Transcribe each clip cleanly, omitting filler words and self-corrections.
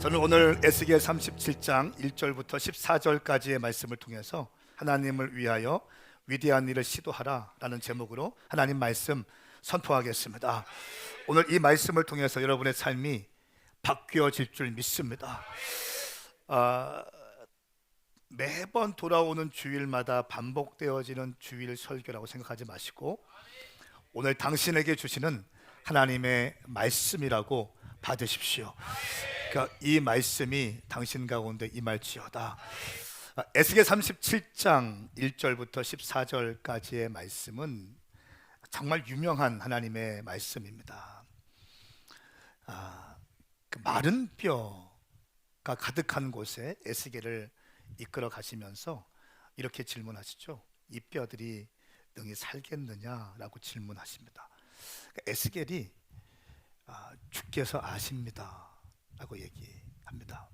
저는 오늘 에스겔 37장 1절부터 14절까지의 말씀을 통해서 하나님을 위하여 위대한 일을 시도하라 라는 제목으로 하나님 말씀 선포하겠습니다. 오늘 이 말씀을 통해서 여러분의 삶이 바뀌어질 줄 믿습니다. 매번 돌아오는 주일마다 반복되어지는 주일 설교라고 생각하지 마시고 오늘 당신에게 주시는 하나님의 말씀이라고 받으십시오. 그러니까 이 말씀이 당신 가운데 임할지어다. 에스겔 37장 1절부터 14절까지의 말씀은 정말 유명한 하나님의 말씀입니다. 그 마른 뼈가 가득한 곳에 에스겔을 이끌어 가시면서 이렇게 질문하시죠. 이 뼈들이 능히 살겠느냐라고 질문하십니다. 그러니까 에스겔이 주께서 아십니다 라고 얘기합니다.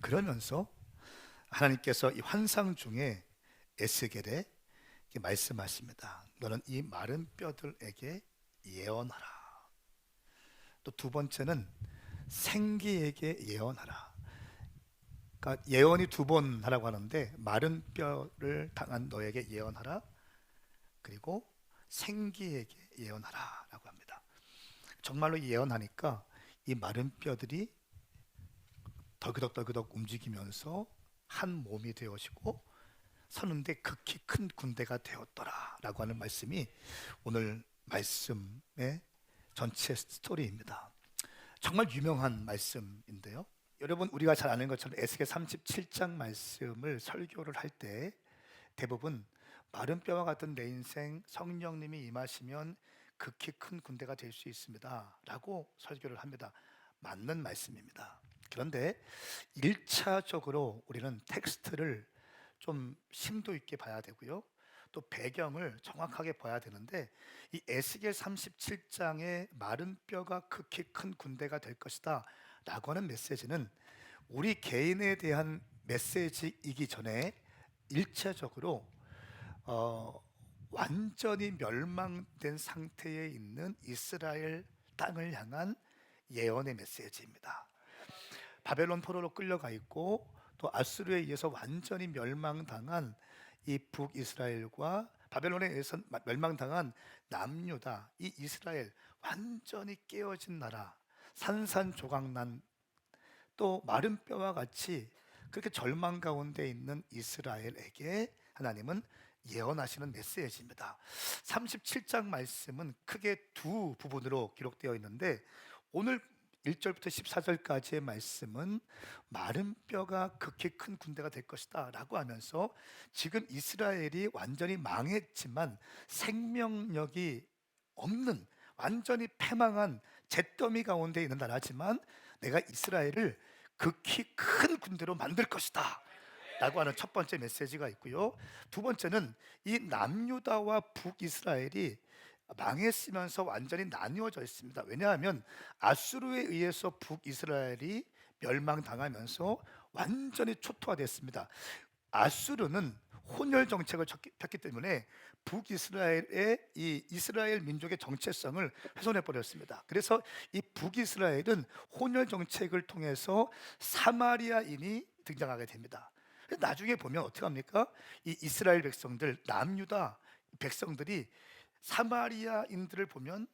그러면서 하나님께서 이 환상 중에 에스겔에 말씀하십니다. 너는 이 마른 뼈들에게 예언하라. 또 두 번째는 생기에게 예언하라. 그러니까 예언이 두 번 하라고 하는데 마른 뼈를 당한 너에게 예언하라. 그리고 생기에게 예언하라 라고 합니다. 정말로 예언하니까 이 마른 뼈들이 덜그덕덜그덕 움직이면서 한 몸이 되어지고 서는데 극히 큰 군대가 되었더라 라고 하는 말씀이 오늘 말씀의 전체 스토리입니다. 정말 유명한 말씀인데요, 여러분 우리가 잘 아는 것처럼 에스겔 37장 말씀을 설교를 할 때 대부분 마른 뼈와 같은 내 인생 성령님이 임하시면 극히 큰 군대가 될 수 있습니다 라고 설교를 합니다. 맞는 말씀입니다. 그런데 1차적으로 우리는 텍스트를 좀 심도 있게 봐야 되고요, 또 배경을 정확하게 봐야 되는데 이 에스겔 37장의 마른 뼈가 극히 큰 군대가 될 것이다 라고 하는 메시지는 우리 개인에 대한 메시지이기 전에 1차적으로 완전히 멸망된 상태에 있는 이스라엘 땅을 향한 예언의 메시지입니다. 바벨론 포로로 끌려가 있고 또 아수르에 의해서 완전히 멸망당한 이 북이스라엘과 바벨론에 의해서 멸망당한 남유다, 이 이스라엘 완전히 깨어진 나라, 산산조각난 또 마른 뼈와 같이 그렇게 절망 가운데 있는 이스라엘에게 하나님은 예언하시는 메시지입니다. 37장 말씀은 크게 두 부분으로 기록되어 있는데 오늘 1절부터 14절까지의 말씀은 마른 뼈가 극히 큰 군대가 될 것이다 라고 하면서 지금 이스라엘이 완전히 망했지만 생명력이 없는 완전히 패망한 잿더미 가운데 있는 나라지만 내가 이스라엘을 극히 큰 군대로 만들 것이다 라고 하는 첫 번째 메시지가 있고요, 두 번째는 이 남유다와 북이스라엘이 망했으면서 완전히 나뉘어져 있습니다. 왜냐하면 아수르에 의해서 북이스라엘이 멸망당하면서 완전히 초토화됐습니다. 아수르는 혼혈 정책을 폈기 때문에 북이스라엘의 이 이스라엘 민족의 정체성을 훼손해 버렸습니다. 그래서 이 북이스라엘은 혼혈 정책을 통해서 사마리아인이 등장하게 됩니다. 나중에 보면 어떻게 합니까? 이 이스라엘 백성들, 남유다 백성들이 사마리아인들을 보면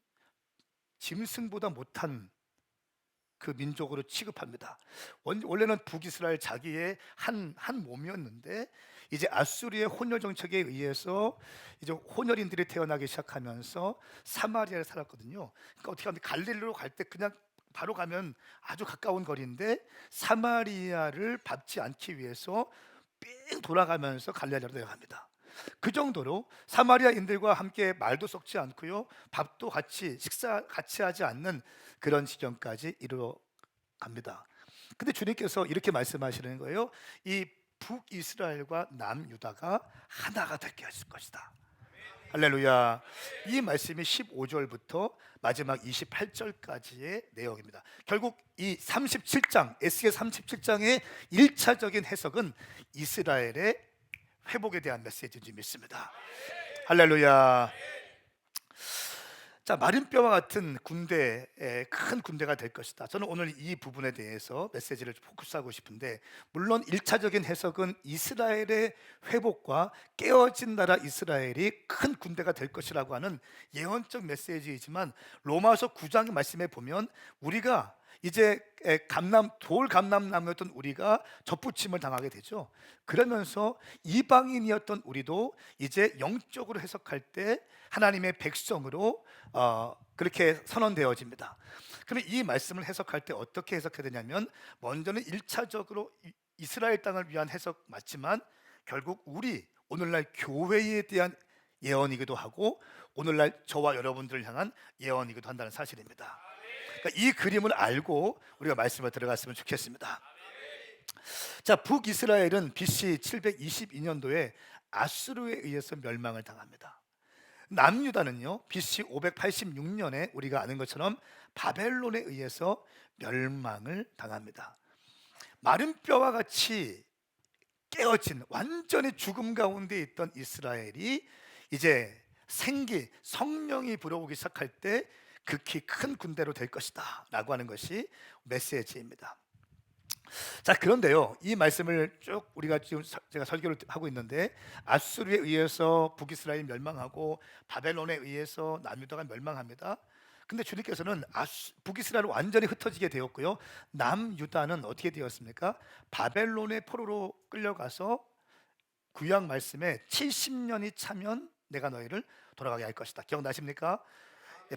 짐승보다 못한 그 민족으로 취급합니다. 원래는 북이스라엘 자기의 한 몸이었는데 이제 아수르의 혼혈 정책에 의해서 이제 혼혈인들이 태어나기 시작하면서 사마리아에 살았거든요. 그러니까 어떻게 하면 갈릴리로 갈 때 그냥 바로 가면 아주 가까운 거리인데 사마리아를 밟지 않기 위해서 삥 돌아가면서 갈릴리로 내려갑니다. 그 정도로 사마리아인들과 함께 말도 섞지 않고요, 밥도 식사 같이 하지 않는 그런 지경까지 이르러 갑니다. 근데 주님께서 이렇게 말씀하시는 거예요. 이 북이스라엘과 남유다가 하나가 되게 하실 것이다. 할렐루야. 이 말씀이 15절부터 마지막 28절까지의 내용입니다. 결국 이 37장, 에스겔 37장의 1차적인 해석은 이스라엘의 회복에 대한 메시지인지 믿습니다. 할렐루야. 자, 마른 뼈와 같은 군대, 큰 군대가 될 것이다. 저는 오늘 이 부분에 대해서 메시지를 포커스하고 싶은데, 물론 1차적인 해석은 이스라엘의 회복과 깨어진 나라 이스라엘이 큰 군대가 될 것이라고 하는 예언적 메시지이지만, 로마서 9장 말씀에 보면 우리가 이제 돌 감람나무였던 우리가 접붙임을 당하게 되죠. 그러면서 이방인이었던 우리도 이제 영적으로 해석할 때 하나님의 백성으로 그렇게 선언되어집니다. 그럼 이 말씀을 해석할 때 어떻게 해석해야 되냐면, 먼저는 1차적으로 이스라엘 땅을 위한 해석 맞지만 결국 우리 오늘날 교회에 대한 예언이기도 하고 오늘날 저와 여러분들을 향한 예언이기도 한다는 사실입니다. 그러니까 이 그림을 알고 우리가 말씀을 들어갔으면 좋겠습니다. 자, 북이스라엘은 BC 722년도에 아수르에 의해서 멸망을 당합니다. 남유다는요, BC 586년에 우리가 아는 것처럼 바벨론에 의해서 멸망을 당합니다. 마른 뼈와 같이 깨어진 완전히 죽음 가운데 있던 이스라엘이 이제 성령이 불어오기 시작할 때 극히 큰 군대로 될 것이다 라고 하는 것이 메시지입니다. 자, 그런데요, 이 말씀을 쭉 우리가 지금 제가 설교를 하고 있는데, 아수르에 의해서 북이스라엘이 멸망하고 바벨론에 의해서 남유다가 멸망합니다. 근데 주님께서는 북이스라엘은 완전히 흩어지게 되었고요, 남유다는 어떻게 되었습니까? 바벨론의 포로로 끌려가서 구약 말씀에 70년이 차면 내가 너희를 돌아가게 할 것이다. 기억나십니까?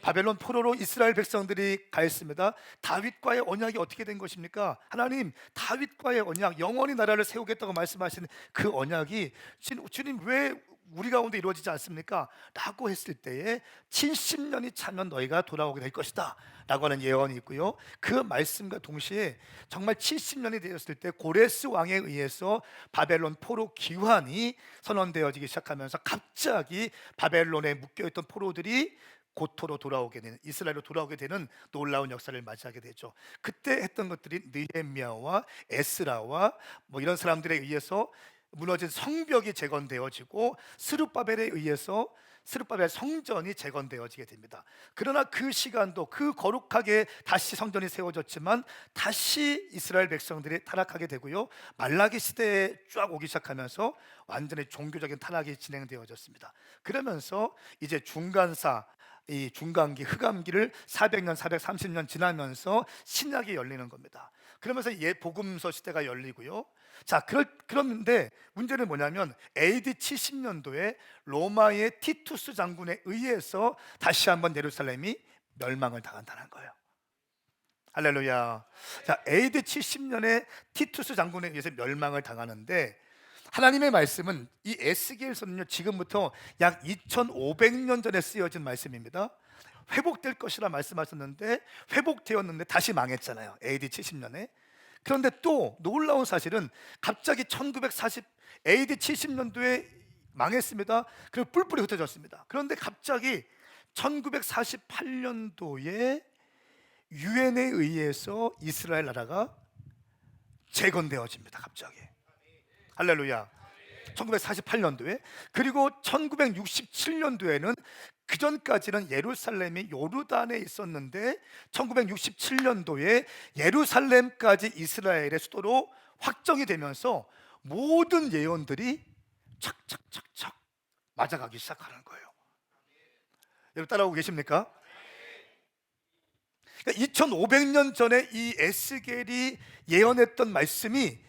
바벨론 포로로 이스라엘 백성들이 가했습니다. 다윗과의 언약이 어떻게 된 것입니까? 하나님, 다윗과의 언약, 영원히 나라를 세우겠다고 말씀하시는 그 언약이 주님 왜 우리 가운데 이루어지지 않습니까? 라고 했을 때에 70년이 차면 너희가 돌아오게 될 것이다 라고 하는 예언이 있고요, 그 말씀과 동시에 정말 70년이 되었을 때 고레스 왕에 의해서 바벨론 포로 기환이 선언되어지기 시작하면서 갑자기 바벨론에 묶여있던 포로들이 고토로 돌아오게 되는, 이스라엘로 돌아오게 되는 놀라운 역사를 맞이하게 되죠. 그때 했던 것들이 느헤미야와 에스라와 이런 사람들에 의해서 무너진 성벽이 재건되어지고 스룹바벨에 의해서 스룹바벨 성전이 재건되어지게 됩니다. 그러나 그 시간도 그 거룩하게 다시 성전이 세워졌지만 다시 이스라엘 백성들이 타락하게 되고요, 말라기 시대에 쫙 오기 시작하면서 완전히 종교적인 타락이 진행되어졌습니다. 그러면서 이제 이 중간기 흑암기를 400년 430년 지나면서 신약이 열리는 겁니다. 그러면서 복음서 시대가 열리고요. 자, 그런데 문제는 뭐냐면 AD 70년도에 로마의 티투스 장군에 의해서 다시 한번 예루살렘이 멸망을 당한다는 거예요. 할렐루야. 자, AD 70년에 티투스 장군에 의해서 멸망을 당하는데, 하나님의 말씀은 이 에스겔서는요, 지금부터 약 2500년 전에 쓰여진 말씀입니다. 회복될 것이라 말씀하셨는데 회복되었는데 다시 망했잖아요, AD 70년에. 그런데 또 놀라운 사실은 갑자기 AD 70년도에 망했습니다. 그리고 뿔뿔이 흩어졌습니다. 그런데 갑자기 1948년도에 유엔에 의해서 이스라엘 나라가 재건되어집니다. 갑자기. 할렐루야. 1948년도에. 그리고 1967년도에는, 그 전까지는 예루살렘이 요르단에 있었는데 1967년도에 예루살렘까지 이스라엘의 수도로 확정이 되면서 모든 예언들이 착착착착 맞아가기 시작하는 거예요. 여러분 따라오고 계십니까? 그러니까 2500년 전에 이 에스겔이 예언했던 말씀이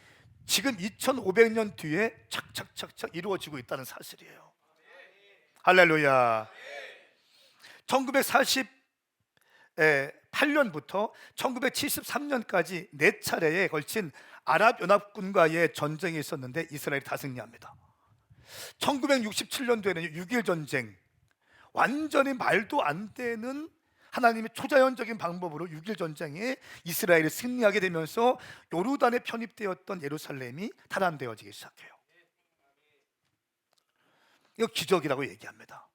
지금 2500년 뒤에 착착착착 이루어지고 있다는 사실이에요. 할렐루야. 1948년부터 1973년까지 4차례에 걸친 아랍연합군과의 전쟁이 있었는데 이스라엘이 다 승리합니다. 1967년도에는 6.1 전쟁, 완전히 말도 안 되는 하나님의 초자연적인 방법으로 6.1 전쟁에 이스라엘이 승리하게 되면서 요르단에 편입되었던 예루살렘이 탈환되어지기 시작해요. 이거 기적이라고 얘기합니다.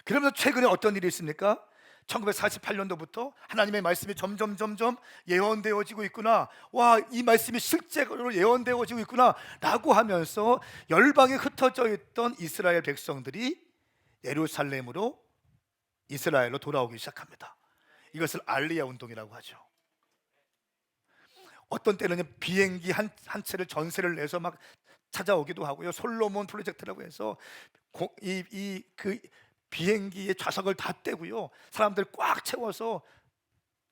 그러면서 최근에 어떤 일이 있습니까? 1948년도부터 하나님의 말씀이 점점 예언되어지고 있구나, 와, 이 말씀이 실제로 예언되어지고 있구나 라고 하면서 열방에 흩어져 있던 이스라엘 백성들이 예루살렘으로 이스라엘로 돌아오기 시작합니다. 이것을 알리야 운동이라고 하죠. 어떤 때는 비행기 한 채를 전세를 내서 막 찾아오기도 하고요. 솔로몬 프로젝트라고 해서 그 비행기의 좌석을 다 떼고요, 사람들 꽉 채워서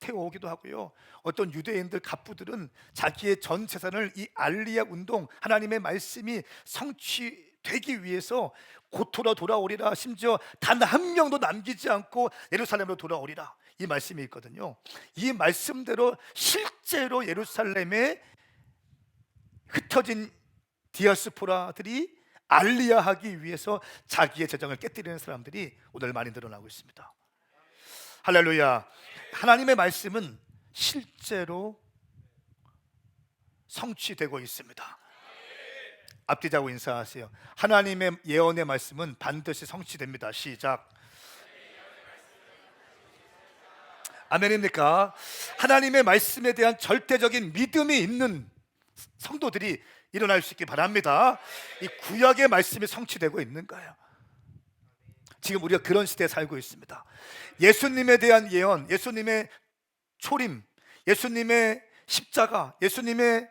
태워오기도 하고요. 어떤 유대인들 갑부들은 자기의 전 재산을 이 알리야 운동, 하나님의 말씀이 성취되기 위해서 고토로 돌아오리라, 심지어 단 한 명도 남기지 않고 예루살렘으로 돌아오리라, 이 말씀이 있거든요. 이 말씀대로 실제로 예루살렘에 흩어진 디아스포라들이 알리야하기 위해서 자기의 재정을 깨뜨리는 사람들이 오늘 많이 늘어나고 있습니다. 할렐루야. 하나님의 말씀은 실제로 성취되고 있습니다. 앞뒤자고 인사하세요. 하나님의 예언의 말씀은 반드시 성취됩니다. 시작. 아멘입니까? 하나님의 말씀에 대한 절대적인 믿음이 있는 성도들이 일어날 수 있기 바랍니다. 이 구약의 말씀이 성취되고 있는 거예요. 지금 우리가 그런 시대에 살고 있습니다. 예수님에 대한 예언, 예수님의 초림, 예수님의 십자가, 예수님의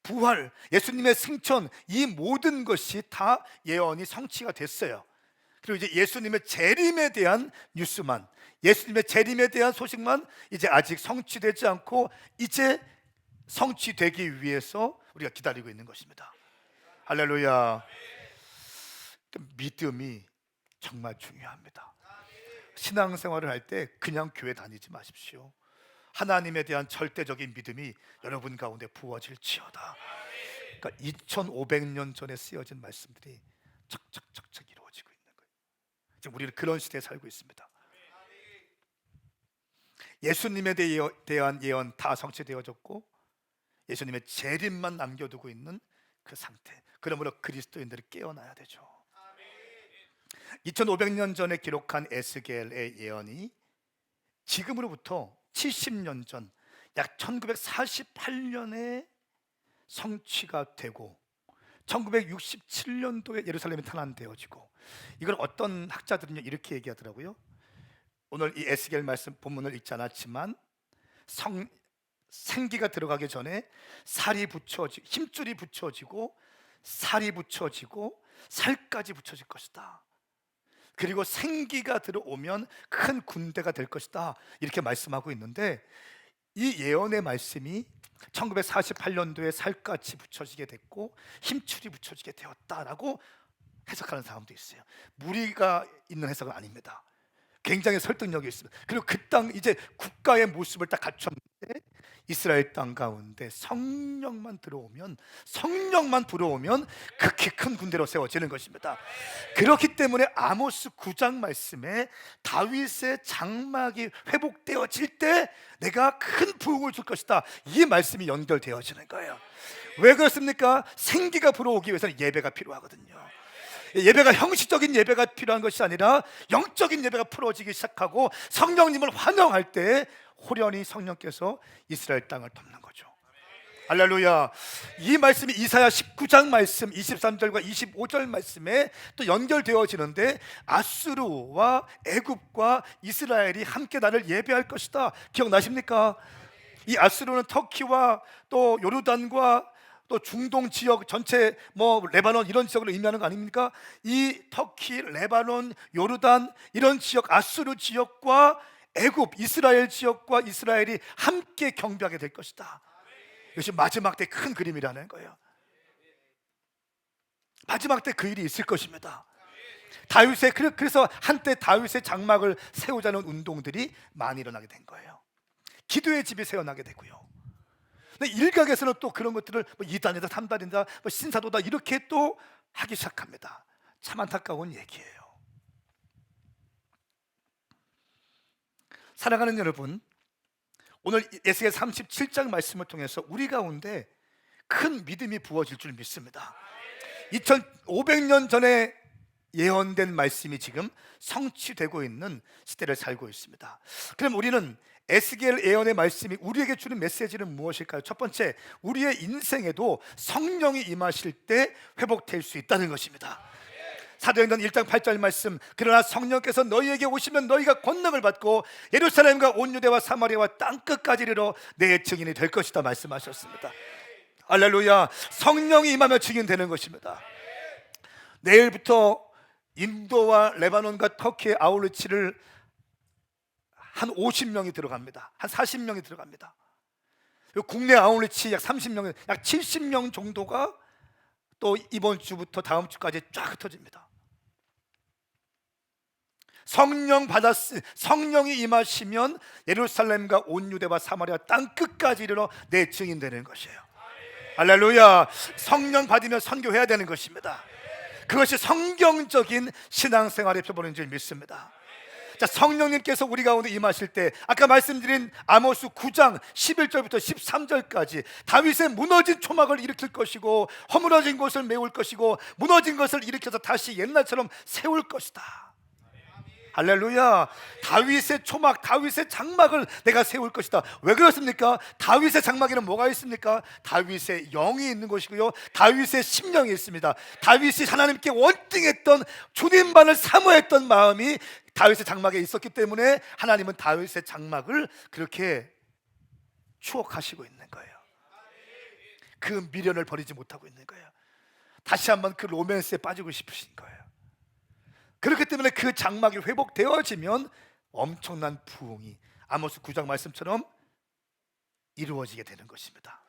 부활, 예수님의 승천, 이 모든 것이 다 예언이 성취가 됐어요. 그리고 이제 예수님의 재림에 대한 뉴스만, 예수님의 재림에 대한 소식만 이제 아직 성취되지 않고 이제 성취되기 위해서 우리가 기다리고 있는 것입니다. 할렐루야. 믿음이 정말 중요합니다. 신앙생활을 할 때 그냥 교회 다니지 마십시오. 하나님에 대한 절대적인 믿음이 여러분 가운데 부어질지어다. 그러니까 2500년 전에 쓰여진 말씀들이 척척척척 이루어지고 있는 거예요. 지금 우리는 그런 시대에 살고 있습니다. 예수님에 대한 예언 다 성취되어졌고 예수님의 재림만 남겨두고 있는 그 상태. 그러므로 그리스도인들이 깨어나야 되죠. 2500년 전에 기록한 에스겔의 예언이 지금으로부터 70년 전, 약 1948년에 성취가 되고 1967년도에 예루살렘이 탄환되어지고, 이걸 어떤 학자들은 이렇게 얘기하더라고요. 오늘 이 에스겔 말씀 본문을 읽지 않았지만 생기가 들어가기 전에 힘줄이 붙여지고 살이 붙여지고 살까지 붙여질 것이다. 그리고 생기가 들어오면 큰 군대가 될 것이다, 이렇게 말씀하고 있는데, 이 예언의 말씀이 1948년도에 살같이 붙여지게 됐고 힘줄이 붙여지게 되었다라고 해석하는 사람도 있어요. 무리가 있는 해석은 아닙니다. 굉장히 설득력이 있습니다. 그리고 그 땅, 이제 국가의 모습을 딱 갖췄는데 이스라엘 땅 가운데 성령만 들어오면 극히 큰 군대로 세워지는 것입니다. 그렇기 때문에 아모스 9장 말씀에 다윗의 장막이 회복되어질 때 내가 큰 부흥을 줄 것이다, 이 말씀이 연결되어지는 거예요. 왜 그렇습니까? 생기가 불어오기 위해서는 예배가 필요하거든요. 예배가 형식적인 예배가 필요한 것이 아니라 영적인 예배가 풀어지기 시작하고 성령님을 환영할 때 호련히 성령께서 이스라엘 땅을 덮는 거죠. 할렐루야. 이 말씀이 이사야 19장 말씀 23절과 25절 말씀에 또 연결되어지는데, 아수르와 애굽과 이스라엘이 함께 나를 예배할 것이다. 기억나십니까? 이 아수르는 터키와 또 요르단과 또 중동 지역 전체, 레바논 이런 지역을 의미하는 거 아닙니까? 이 터키, 레바논, 요르단 이런 지역, 아수르 지역과 애굽, 이스라엘 지역과 이스라엘이 함께 경배하게 될 것이다. 이것이 마지막 때 큰 그림이라는 거예요. 마지막 때 그 일이 있을 것입니다. 그래서 한때 다윗의 장막을 세우자는 운동들이 많이 일어나게 된 거예요. 기도의 집이 세워나게 되고요. 일각에서는 또 그런 것들을 2단이다 3단이다 신사도다 이렇게 또 하기 시작합니다. 참 안타까운 얘기예요. 사랑하는 여러분, 오늘 에스겔 37장 말씀을 통해서 우리 가운데 큰 믿음이 부어질 줄 믿습니다. 2500년 전에 예언된 말씀이 지금 성취되고 있는 시대를 살고 있습니다. 그럼 우리는 에스겔 예언의 말씀이 우리에게 주는 메시지는 무엇일까요? 첫 번째, 우리의 인생에도 성령이 임하실 때 회복될 수 있다는 것입니다. 사도행전 1장 8절 말씀, 그러나 성령께서 너희에게 오시면 너희가 권능을 받고 예루살렘과 온 유대와 사마리아와 땅끝까지 이르러 내 증인이 될 것이다 말씀하셨습니다. 할렐루야. 성령이 임하며 증인되는 것입니다. 내일부터 인도와 레바논과 터키의 아울리치를 한 50명이 들어갑니다. 한 40명이 들어갑니다. 국내 아울리치 약 30명, 약 70명 정도가 또 이번 주부터 다음 주까지 쫙 흩어집니다. 성령이 임하시면 예루살렘과 온 유대와 사마리아 땅 끝까지 이르러 내 증인되는 것이에요. 할렐루야. 성령 받으면 선교해야 되는 것입니다. 그것이 성경적인 신앙생활의 표본인 줄 믿습니다. 자, 성령님께서 우리 가운데 임하실 때 아까 말씀드린 아모스 9장 11절부터 13절까지 다윗의 무너진 초막을 일으킬 것이고 허물어진 곳을 메울 것이고 무너진 것을 일으켜서 다시 옛날처럼 세울 것이다. 할렐루야. 다윗의 초막, 다윗의 장막을 내가 세울 것이다. 왜 그렇습니까? 다윗의 장막에는 뭐가 있습니까? 다윗의 영이 있는 것이고요, 다윗의 심령이 있습니다. 다윗이 하나님께 원등했던, 주님만을 사모했던 마음이 다윗의 장막에 있었기 때문에 하나님은 다윗의 장막을 그렇게 추억하시고 있는 거예요. 그 미련을 버리지 못하고 있는 거예요. 다시 한번 그 로맨스에 빠지고 싶으신 거예요. 그렇기 때문에 그 장막이 회복되어지면 엄청난 부흥이 아모스 9장 말씀처럼 이루어지게 되는 것입니다.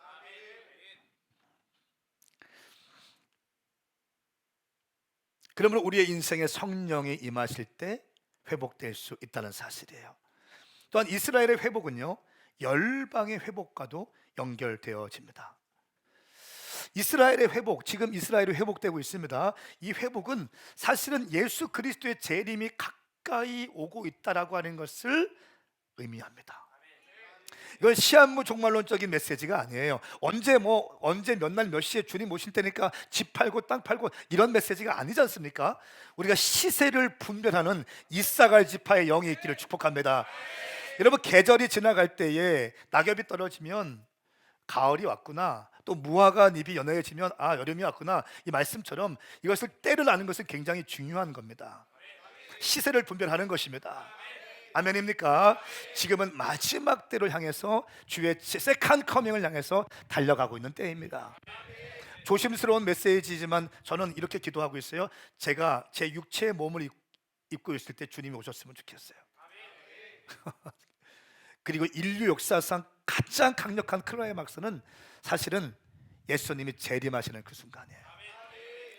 그러므로 우리의 인생에 성령이 임하실 때 회복될 수 있다는 사실이에요. 또한 이스라엘의 회복은요, 열방의 회복과도 연결되어집니다. 이스라엘의 회복, 지금 이스라엘이 회복되고 있습니다. 이 회복은 사실은 예수 그리스도의 재림이 가까이 오고 있다라고 하는 것을 의미합니다. 이건 시한부 종말론적인 메시지가 아니에요. 언제 몇 날 몇 시에 주님 오실 때니까 집 팔고 땅 팔고 이런 메시지가 아니지 않습니까? 우리가 시세를 분별하는 이사갈 지파의 영이 있기를 축복합니다. 여러분, 계절이 지나갈 때에 낙엽이 떨어지면 가을이 왔구나, 또 무화과 잎이 연해지면 아, 여름이 왔구나, 이 말씀처럼 이것을 때를 아는 것은 굉장히 중요한 겁니다. 시세를 분별하는 것입니다. 아멘입니까? 지금은 마지막 때를 향해서, 주의 세컨 커밍을 향해서 달려가고 있는 때입니다. 조심스러운 메시지지만 저는 이렇게 기도하고 있어요. 제가 제 육체의 몸을 입고 있을 때 주님이 오셨으면 좋겠어요. 그리고 인류 역사상 가장 강력한 클라이막스는 사실은 예수님이 재림하시는 그 순간이에요.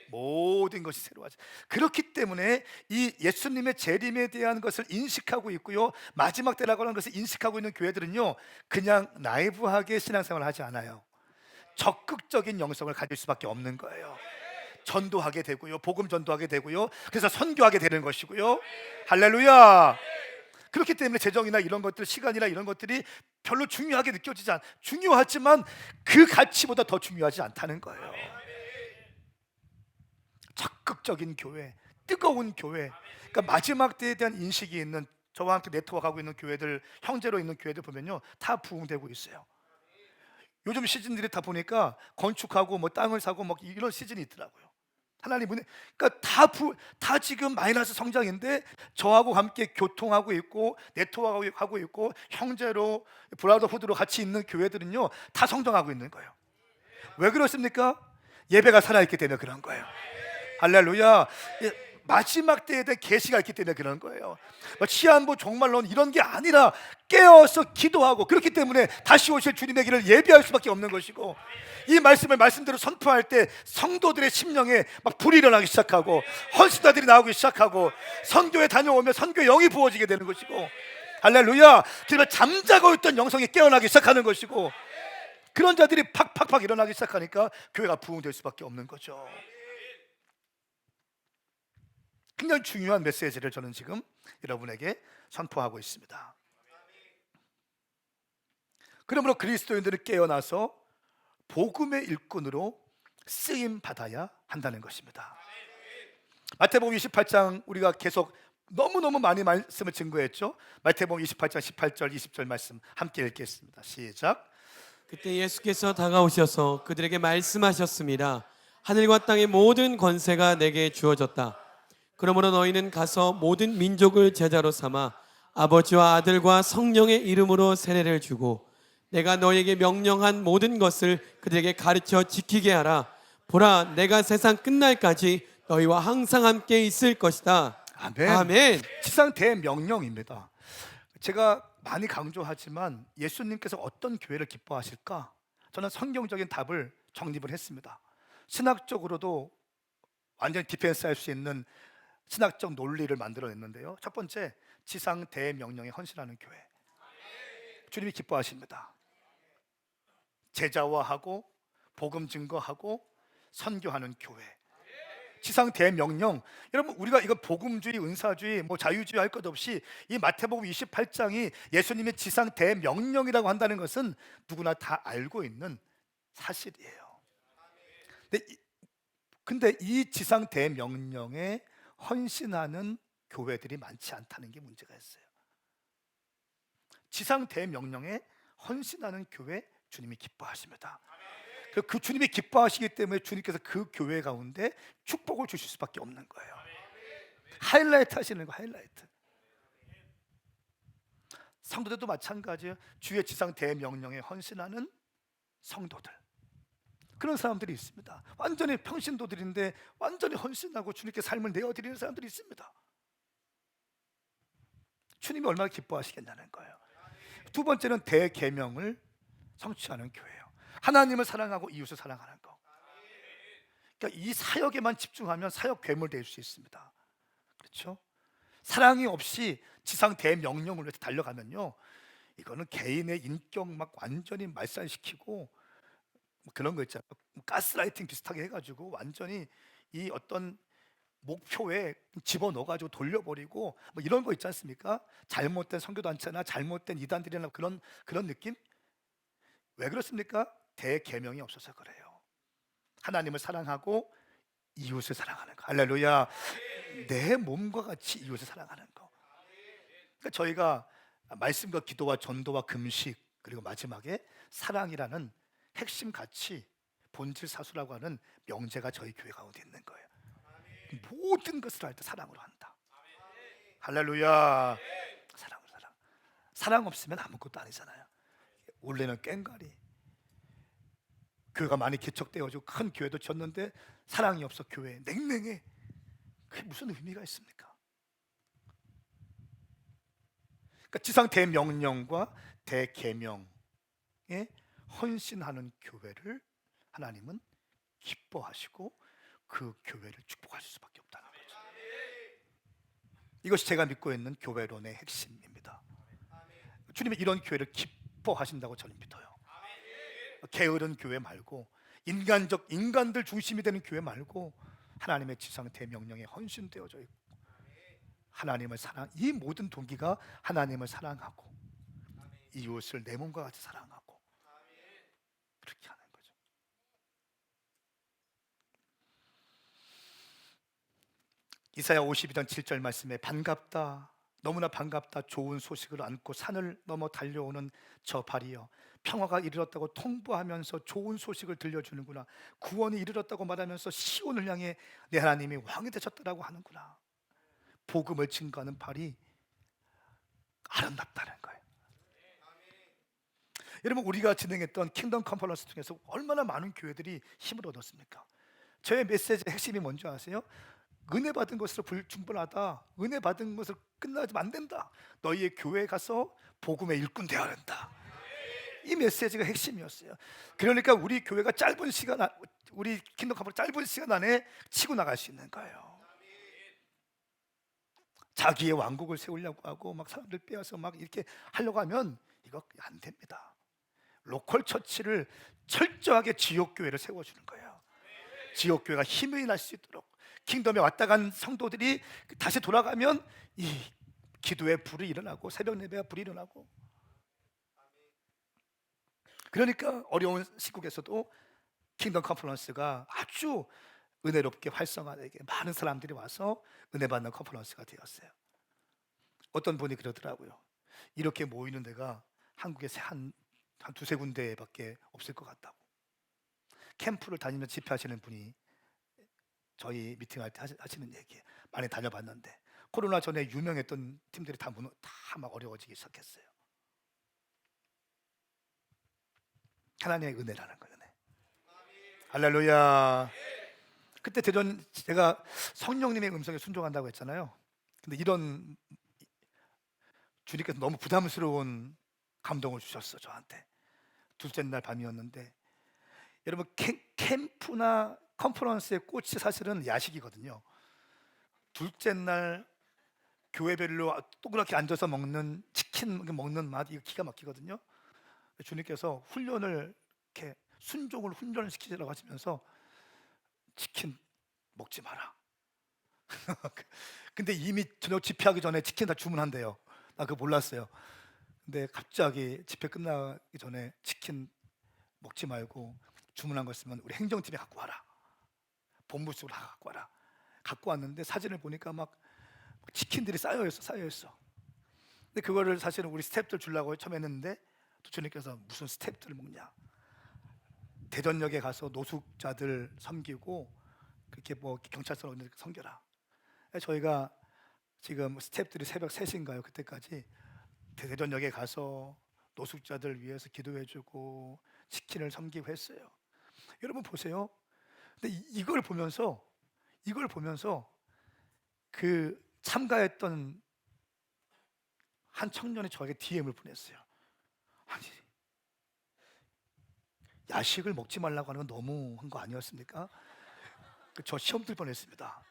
모든 것이 새로워져. 그렇기 때문에 이 예수님의 재림에 대한 것을 인식하고 있고요, 마지막 때라고 하는 것을 인식하고 있는 교회들은요, 그냥 나이브하게 신앙생활을 하지 않아요. 적극적인 영성을 가질 수밖에 없는 거예요. 전도하게 되고요, 복음 전도하게 되고요, 그래서 선교하게 되는 것이고요. 할렐루야. 그렇기 때문에 재정이나 이런 것들, 시간이나 이런 것들이 별로 중요하게 중요하지만 그 가치보다 더 중요하지 않다는 거예요. 적극적인 교회, 뜨거운 교회, 그러니까 마지막 때에 대한 인식이 있는, 저와 함께 네트워크하고 있는 교회들, 형제로 있는 교회들 보면요, 다 부흥되고 있어요. 요즘 시즌들이 다 보니까 건축하고 뭐 땅을 사고 뭐 이런 시즌이 있더라고요. 하나님 은혜, 그러니까 다 지금 마이너스 성장인데 저하고 함께 교통하고 있고 네트워크하고 있고 형제로 브라더후드로 같이 있는 교회들은요, 다 성장하고 있는 거예요. 왜 그렇습니까? 예배가 살아있기 때문에 그런 거예요. 할렐루야. 마지막 때에 대한 계시가 있기 때문에 그런 거예요. 시한부 종말론 이런 게 아니라 깨어서 기도하고, 그렇기 때문에 다시 오실 주님의 길을 예비할 수밖에 없는 것이고, 이 말씀을 말씀대로 선포할 때 성도들의 심령에 막 불이 일어나기 시작하고 헌신자들이 나오기 시작하고 선교에 다녀오면 선교의 영이 부어지게 되는 것이고, 할렐루야. 그러면 잠자고 있던 영성이 깨어나기 시작하는 것이고, 그런 자들이 팍팍팍 일어나기 시작하니까 교회가 부흥될 수밖에 없는 거죠. 굉장히 중요한 메시지를 저는 지금 여러분에게 선포하고 있습니다. 그러므로 그리스도인들은 깨어나서 복음의 일꾼으로 쓰임 받아야 한다는 것입니다. 마태복음 28장 우리가 계속 너무너무 많이 말씀을 증거했죠. 마태복음 28장 18절 20절 말씀 함께 읽겠습니다. 시작. 그때 예수께서 다가오셔서 그들에게 말씀하셨습니다. 하늘과 땅의 모든 권세가 내게 주어졌다. 그러므로 너희는 가서 모든 민족을 제자로 삼아 아버지와 아들과 성령의 이름으로 세례를 주고 내가 너희에게 명령한 모든 것을 그들에게 가르쳐 지키게 하라. 보라, 내가 세상 끝날까지 너희와 항상 함께 있을 것이다. 아멘. 아멘. 지상 대명령입니다. 제가 많이 강조하지만 예수님께서 어떤 교회를 기뻐하실까? 저는 성경적인 답을 정립을 했습니다. 신학적으로도 완전히 디펜스할 수 있는 신학적 논리를 만들어냈는데요. 첫 번째, 지상 대명령에 헌신하는 교회. 주님이 기뻐하십니다. 제자화하고 복음 증거하고 선교하는 교회. 지상 대명령. 여러분, 우리가 이거 복음주의, 은사주의, 뭐 자유주의 할 것 없이 이 마태복음 28장이 예수님의 지상 대명령이라고 한다는 것은 누구나 다 알고 있는 사실이에요. 근데 이 지상 대명령에 헌신하는 교회들이 많지 않다는 게 문제가 있어요. 지상 대명령에 헌신하는 교회 주님이 기뻐하십니다. 그 주님이 기뻐하시기 때문에 주님께서 그 교회 가운데 축복을 주실 수밖에 없는 거예요. 하이라이트 하시는 거, 하이라이트. 성도들도 마찬가지예요. 주의 지상 대명령에 헌신하는 성도들, 그런 사람들이 있습니다. 완전히 평신도들인데 완전히 헌신하고 주님께 삶을 내어드리는 사람들이 있습니다. 주님이 얼마나 기뻐하시겠냐는 거예요. 두 번째는 대계명을 성취하는 교회예요. 하나님을 사랑하고 이웃을 사랑하는 거. 그러니까 이 사역에만 집중하면 사역 괴물 될 수 있습니다. 그렇죠? 사랑이 없이 지상 대명령을 위해서 달려가면요, 이거는 개인의 인격 막 완전히 말살시키고 그런 거 있잖아요. 가스라이팅 비슷하게 해가지고 완전히 이 어떤 목표에 집어넣어가지고 돌려버리고 뭐 이런 거 있지 않습니까? 잘못된 선교단체나 잘못된 이단들이나 그런 느낌? 왜 그렇습니까? 대계명이 없어서 그래요. 하나님을 사랑하고 이웃을 사랑하는 거. 할렐루야. 내 몸과 같이 이웃을 사랑하는 거. 그러니까 저희가 말씀과 기도와 전도와 금식, 그리고 마지막에 사랑이라는 핵심 가치, 본질 사수라고 하는 명제가 저희 교회 가운데 있는 거예요. 모든 것을 할 때 사랑으로 한다. 할렐루야. 사랑으로, 사랑 없으면 아무것도 아니잖아요. 원래는 꽹과리, 교회가 많이 개척되어지고 큰 교회도 졌는데 사랑이 없어 교회에 냉랭해. 그게 무슨 의미가 있습니까? 그러니까 지상 대명령과 대계명에 헌신하는 교회를 하나님은 기뻐하시고 그 교회를 축복할 수밖에 없다는 거죠. 이것이 제가 믿고 있는 교회론의 핵심입니다. 주님이 이런 교회를 기뻐하신다고 저는 믿어요. 게으른 교회 말고 인간들 중심이 되는 교회 말고 하나님의 지상 대명령에 헌신되어져 있고 하나님을 사랑, 이 모든 동기가 하나님을 사랑하고 이웃을 내 몸과 같이 사랑하고 그렇게 하는 거죠. 이사야 52장 7절 말씀에 반갑다, 너무나 반갑다, 좋은 소식을 안고 산을 넘어 달려오는 저 발이여, 평화가 이르렀다고 통보하면서 좋은 소식을 들려주는구나. 구원이 이르렀다고 말하면서 시온을 향해 내 하나님이 왕이 되셨다라고 하는구나. 복음을 증거하는 발이 아름답다는 거예요. 여러분, 우리가 진행했던 킹덤 컨퍼런스 통해서 얼마나 많은 교회들이 힘을 얻었습니까? 저의 메시지의 핵심이 뭔지 아세요? 은혜 받은 것으로 불충분하다. 은혜 받은 것을 끝나지면 안 된다. 너희의 교회에 가서 복음의 일꾼 되어야 한다. 이 메시지가 핵심이었어요. 그러니까 우리 교회가 짧은 시간, 우리 킹덤 컨퍼런스 짧은 시간 안에 치고 나갈 수 있는 거예요. 자기의 왕국을 세우려고 하고 막 사람들 빼앗아 막 이렇게 하려고 하면 이거 안 됩니다. 로컬 처치를 철저하게 지역교회를 세워주는 거예요. 지역교회가 힘이 날 수 있도록 킹덤에 왔다 간 성도들이 다시 돌아가면 이 기도의 불이 일어나고 새벽 예배가 불이 일어나고, 그러니까 어려운 시국에서도 킹덤 컨퍼런스가 아주 은혜롭게 활성화되게 많은 사람들이 와서 은혜 받는 컨퍼런스가 되었어요. 어떤 분이 그러더라고요. 이렇게 모이는 데가 한국에 한 두세 군데밖에 없을 것 같다고. 캠프를 다니면서 집회하시는 분이 저희 미팅할 때 하시는 얘기예요. 많이 다녀봤는데 코로나 전에 유명했던 팀들이 다 막 어려워지기 시작했어요. 하나님의 은혜라는 거예요. 은혜. 할렐루야. 그때 대전 제가 성령님의 음성에 순종한다고 했잖아요. 근데 이런 주님께서 너무 부담스러운 감동을 주셨어 저한테. 둘째 날 밤이었는데 여러분 캠프나 컨퍼런스의 꽃이 사실은 야식이거든요. 둘째 날 교회별로 동그랗게 앉아서 먹는 치킨 먹는 맛 이거 기가 막히거든요. 주님께서 훈련을 이렇게 순종을 훈련을 시키라고 하시면서 치킨 먹지 마라. 근데 이미 저녁 집회하기 전에 치킨 다 주문한대요. 나 그거 몰랐어요. 근데 갑자기 집회 끝나기 전에 치킨 먹지 말고 주문한 거 있으면 우리 행정팀에 갖고 와라. 본부 쪽으로 다 갖고 와라. 갖고 왔는데 사진을 보니까 막 치킨들이 쌓여 있어. 근데 그거를 사실은 우리 스태프들 주려고 처음 했는데 또 주님께서 무슨 스태프들을 먹냐. 대전역에 가서 노숙자들 섬기고 그렇게 뭐 경찰서로 섬겨라. 저희가 지금 스태프들이 새벽 3시인가요? 그때까지 대전역에 가서 노숙자들 위해서 기도해주고 치킨을 섬기고 했어요. 여러분 보세요. 근데 이걸 보면서 그 참가했던 한 청년이 저에게 DM을 보냈어요. 아니 야식을 먹지 말라고 하는 건 너무한 거 아니었습니까? 저 시험 들 뻔했습니다.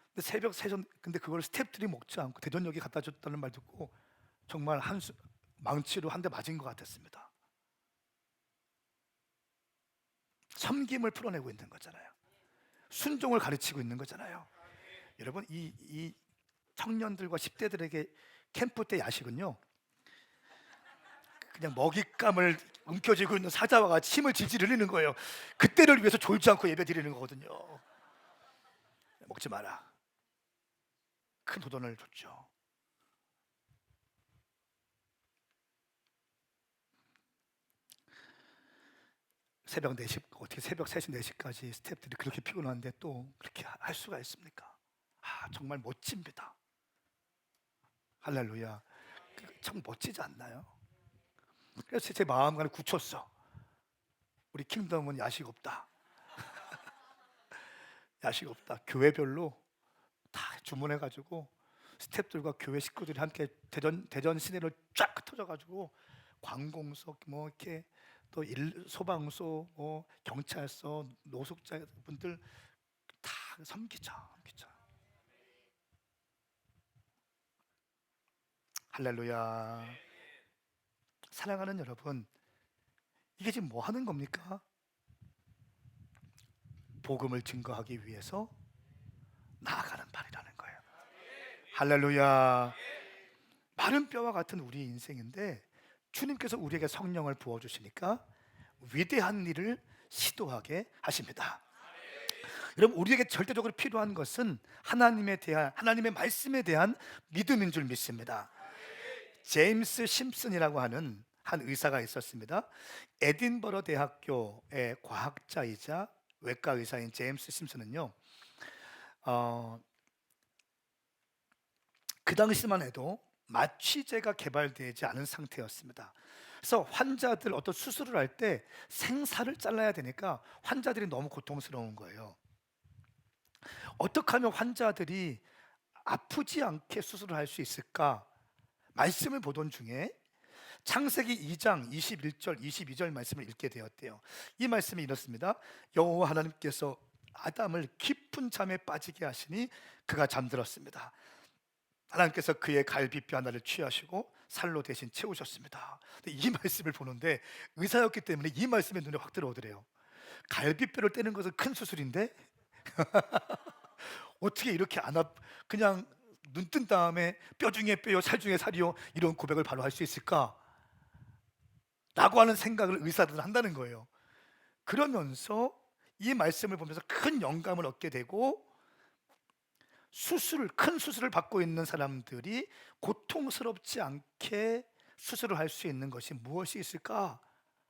근데 새벽 3시 근데 그걸 스태프들이 먹지 않고 대전역에 갖다 줬다는 말 듣고 정말 망치로 한 대 맞은 것 같았습니다. 섬김을 풀어내고 있는 거잖아요. 순종을 가르치고 있는 거잖아요. 여러분 이 청년들과 10대들에게 캠프 때 야식은요 그냥 먹잇감을 움켜쥐고 있는 사자와 같이 힘을 질질 흘리는 거예요. 그때를 위해서 졸지 않고 예배 드리는 거거든요. 먹지 마라. 큰 도전을 줬죠. 새벽 4시 어떻게 새벽 3시 4시까지 스태프들이 그렇게 피곤한데 또 그렇게 할 수가 있습니까? 정말 멋집니다. 할렐루야. 참 멋지지 않나요? 그래서 제 마음가를 굳혔어. 우리 킹덤은 야식 없다. 야식 없다. 교회별로 다 주문해가지고 스태프들과 교회 식구들이 함께 대전 시내를 쫙 흩어져가지고 관공서 뭐 이렇게 또 소방서, 뭐 경찰서, 노숙자분들 다 섬기자. 할렐루야. 사랑하는 여러분, 이게 지금 뭐 하는 겁니까? 복음을 증거하기 위해서 나아가는 발이라는 거예요. 할렐루야. 마른 뼈와 같은 우리 인생인데 주님께서 우리에게 성령을 부어주시니까 위대한 일을 시도하게 하십니다. 여러분 우리에게 절대적으로 필요한 것은 하나님의 말씀에 대한 믿음인 줄 믿습니다. 제임스 심슨이라고 하는 한 의사가 있었습니다. 에딘버러 대학교의 과학자이자 외과 의사인 제임스 심슨은요 그 당시만 해도 마취제가 개발되지 않은 상태였습니다. 그래서 환자들 어떤 수술을 할 때 생사를 잘라야 되니까 환자들이 너무 고통스러운 거예요. 어떻게 하면 환자들이 아프지 않게 수술을 할 수 있을까? 말씀을 보던 중에 창세기 2장 21절 22절 말씀을 읽게 되었대요. 이 말씀이 이렇습니다. 여호와 하나님께서 아담을 깊은 잠에 빠지게 하시니 그가 잠들었습니다. 하나님께서 그의 갈비뼈 하나를 취하시고 살로 대신 채우셨습니다. 근데 이 말씀을 보는데 의사였기 때문에 이 말씀이 눈에 확 들어오더래요. 갈비뼈를 떼는 것은 큰 수술인데 어떻게 이렇게 그냥 눈 뜬 다음에 뼈 중에 뼈요 살 중에 살이요 이런 고백을 바로 할 수 있을까? 라고 하는 생각을 의사들은 한다는 거예요. 그러면서 이 말씀을 보면서 큰 영감을 얻게 되고 큰 수술을 받고 있는 사람들이 고통스럽지 않게 수술을 할 수 있는 것이 무엇이 있을까?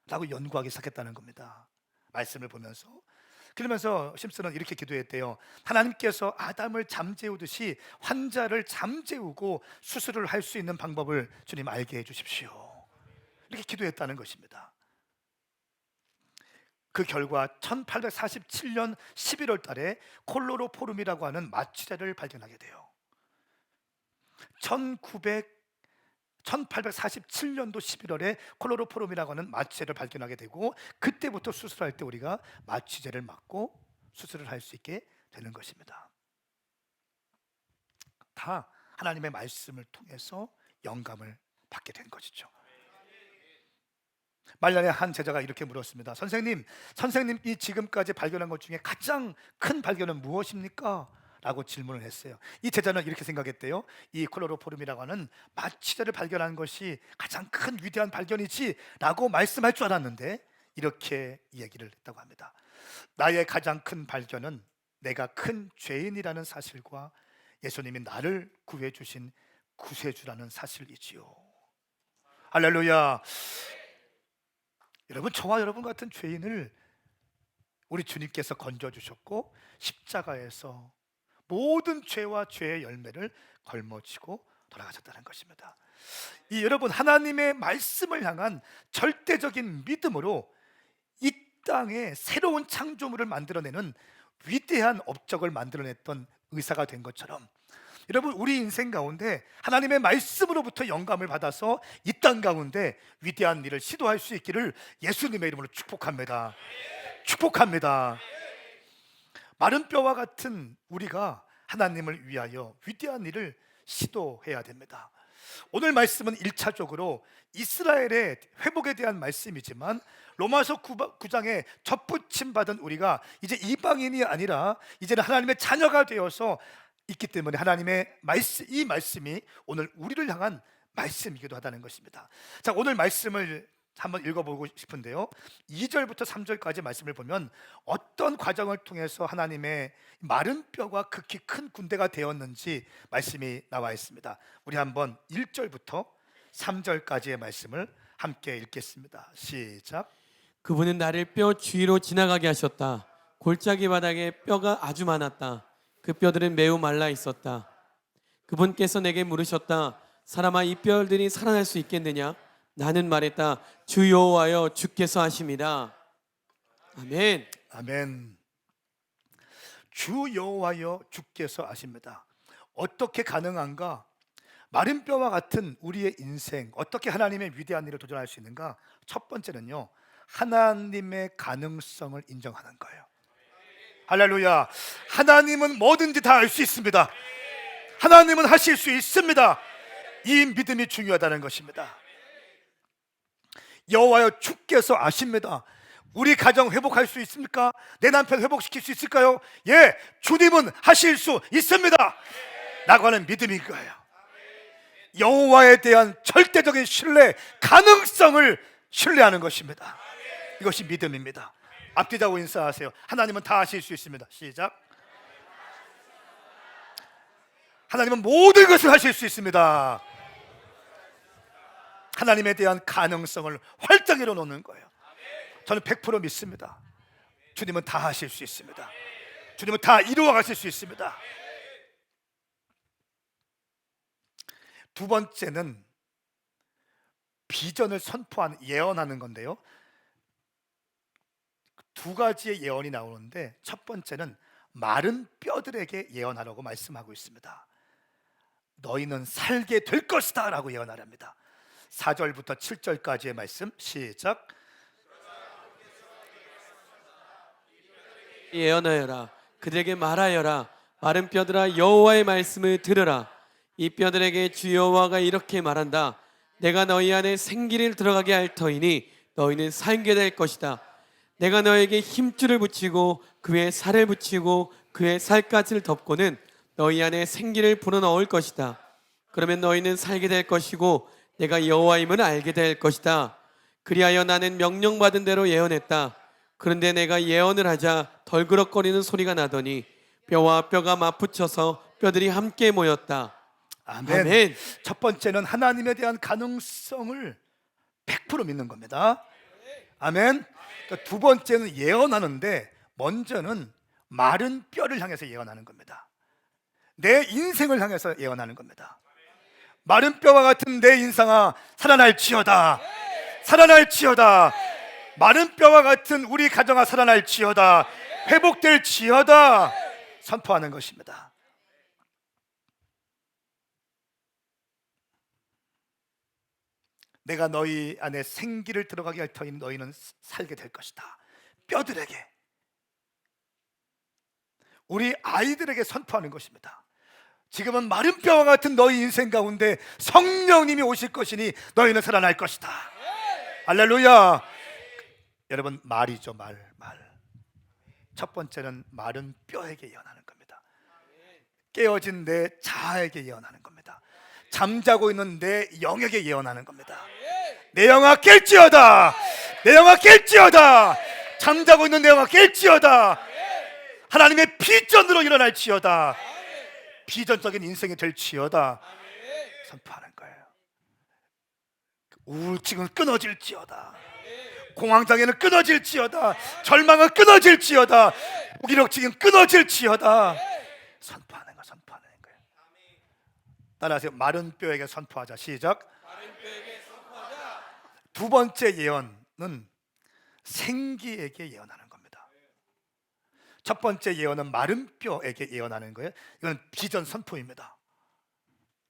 라고 연구하기 시작했다는 겁니다. 말씀을 보면서. 그러면서 심슨은 이렇게 기도했대요. 하나님께서 아담을 잠재우듯이 환자를 잠재우고 수술을 할 수 있는 방법을 주님 알게 해주십시오. 이렇게 기도했다는 것입니다. 그 결과 1847년 11월 달에 콜로로포름이라고 하는 마취제를 발견하게 돼요. 1847년도 11월에 콜로로포름이라고 하는 마취제를 발견하게 되고, 그때부터 수술할 때 우리가 마취제를 맞고 수술을 할 수 있게 되는 것입니다. 다 하나님의 말씀을 통해서 영감을 받게 된 것이죠. 말년에 한 제자가 이렇게 물었습니다. 선생님이 지금까지 발견한 것 중에 가장 큰 발견은 무엇입니까? 라고 질문을 했어요. 이 제자는 이렇게 생각했대요. 이 콜로로포름이라고 하는 마취제를 발견한 것이 가장 큰 위대한 발견이지 라고 말씀할 줄 알았는데, 이렇게 얘기를 했다고 합니다. 나의 가장 큰 발견은 내가 큰 죄인이라는 사실과 예수님이 나를 구해주신 구세주라는 사실이지요. 할렐루야. 여러분, 저와 여러분 같은 죄인을 우리 주님께서 건져주셨고, 십자가에서 모든 죄와 죄의 열매를 걸머지고 돌아가셨다는 것입니다. 이 여러분, 하나님의 말씀을 향한 절대적인 믿음으로 이 땅에 새로운 창조물을 만들어내는 위대한 업적을 만들어냈던 의사가 된 것처럼, 여러분, 우리 인생 가운데 하나님의 말씀으로부터 영감을 받아서 이 땅 가운데 위대한 일을 시도할 수 있기를 예수님의 이름으로 축복합니다. 축복합니다. 마른 뼈와 같은 우리가 하나님을 위하여 위대한 일을 시도해야 됩니다. 오늘 말씀은 1차적으로 이스라엘의 회복에 대한 말씀이지만, 로마서 9장에 접붙임 받은 우리가 이제 이방인이 아니라 이제는 하나님의 자녀가 되어서 있기 때문에 하나님의 말씀, 이 말씀이 오늘 우리를 향한 말씀이기도 하다는 것입니다. 자, 오늘 말씀을 한번 읽어보고 싶은데요, 2절부터 3절까지 말씀을 보면 어떤 과정을 통해서 하나님의 마른 뼈가 극히 큰 군대가 되었는지 말씀이 나와 있습니다. 우리 한번 1절부터 3절까지의 말씀을 함께 읽겠습니다. 시작. 그분은 나를 뼈 주위로 지나가게 하셨다. 골짜기 바닥에 뼈가 아주 많았다. 그 뼈들은 매우 말라 있었다. 그분께서 내게 물으셨다. 사람아, 이 뼈들이 살아날 수 있겠느냐? 나는 말했다. 주 여호와여, 주께서 하심이라. 아멘. 아멘. 주 여호와여, 주께서 아십니다. 어떻게 가능한가? 마른 뼈와 같은 우리의 인생, 어떻게 하나님의 위대한 일을 도전할 수 있는가? 첫 번째는요, 하나님의 가능성을 인정하는 거예요. 할렐루야. 하나님은 뭐든지 다 할 수 있습니다. 하나님은 하실 수 있습니다. 이 믿음이 중요하다는 것입니다. 여호와여, 주께서 아십니다. 우리 가정 회복할 수 있습니까? 내 남편 회복시킬 수 있을까요? 예, 주님은 하실 수 있습니다 라고 하는 믿음인 거예요. 여호와에 대한 절대적인 신뢰, 가능성을 신뢰하는 것입니다. 이것이 믿음입니다. 앞뒤자고 인사하세요. 하나님은 다 하실 수 있습니다. 시작. 하나님은 모든 것을 하실 수 있습니다. 하나님에 대한 가능성을 활짝 열어놓는 거예요. 저는 100% 믿습니다. 주님은 다 하실 수 있습니다. 주님은 다 이루어 가실 수 있습니다. 두 번째는 비전을 선포하는, 예언하는 건데요, 두 가지의 예언이 나오는데, 첫 번째는 마른 뼈들에게 예언하라고 말씀하고 있습니다. 너희는 살게 될 것이다 라고 예언하랍니다. 4절부터 7절까지의 말씀 시작. 예언하여라. 그들에게 말하여라. 마른 뼈들아, 여호와의 말씀을 들으라. 이 뼈들에게 주 여호와가 이렇게 말한다. 내가 너희 안에 생기를 들어가게 할 터이니 너희는 살게 될 것이다. 내가 너에게 힘줄을 붙이고 그 위에 살을 붙이고 그 위에 살갗을 덮고는 너희 안에 생기를 불어넣을 것이다. 그러면 너희는 살게 될 것이고 내가 여호와임을 알게 될 것이다. 그리하여 나는 명령받은 대로 예언했다. 그런데 내가 예언을 하자 덜그럭거리는 소리가 나더니 뼈와 뼈가 맞붙여서 뼈들이 함께 모였다. 아멘. 아멘. 첫 번째는 하나님에 대한 가능성을 100% 믿는 겁니다. 아멘. 두 번째는 예언하는데 먼저는 마른 뼈를 향해서 예언하는 겁니다. 내 인생을 향해서 예언하는 겁니다. 마른 뼈와 같은 내 인생아 살아날지어다. 살아날지어다. 마른 뼈와 같은 우리 가정아 살아날지어다. 회복될지어다. 선포하는 것입니다. 내가 너희 안에 생기를 들어가게 할 터이니 너희는 살게 될 것이다. 뼈들에게, 우리 아이들에게 선포하는 것입니다. 지금은 마른 뼈와 같은 너희 인생 가운데 성령님이 오실 것이니 너희는 살아날 것이다. 할렐루야. 여러분, 말이죠. 말. 첫 번째는 마른 뼈에게 예언하는 겁니다. 깨어진 내 자아에게 예언하는 겁니다. 잠자고 있는 내 영에게 예언하는 겁니다. 내 영아 깰지어다. 내 영아 깰지어다. 잠자고 있는 내 영아 깰지어다. 하나님의 비전으로 일어날지어다. 비전적인 인생이 될지어다. 선포하는 거예요. 우울증은 끊어질지어다. 공황장애는 끊어질지어다. 절망은 끊어질지어다. 무기력증은 끊어질지어다. 선포하는 거예요. 따라하세요. 마른 뼈에게 선포하자. 시작. 두 번째 예언은 생기에게 예언하는 겁니다. 첫 번째 예언은 마른 뼈에게 예언하는 거예요. 이건 비전 선포입니다.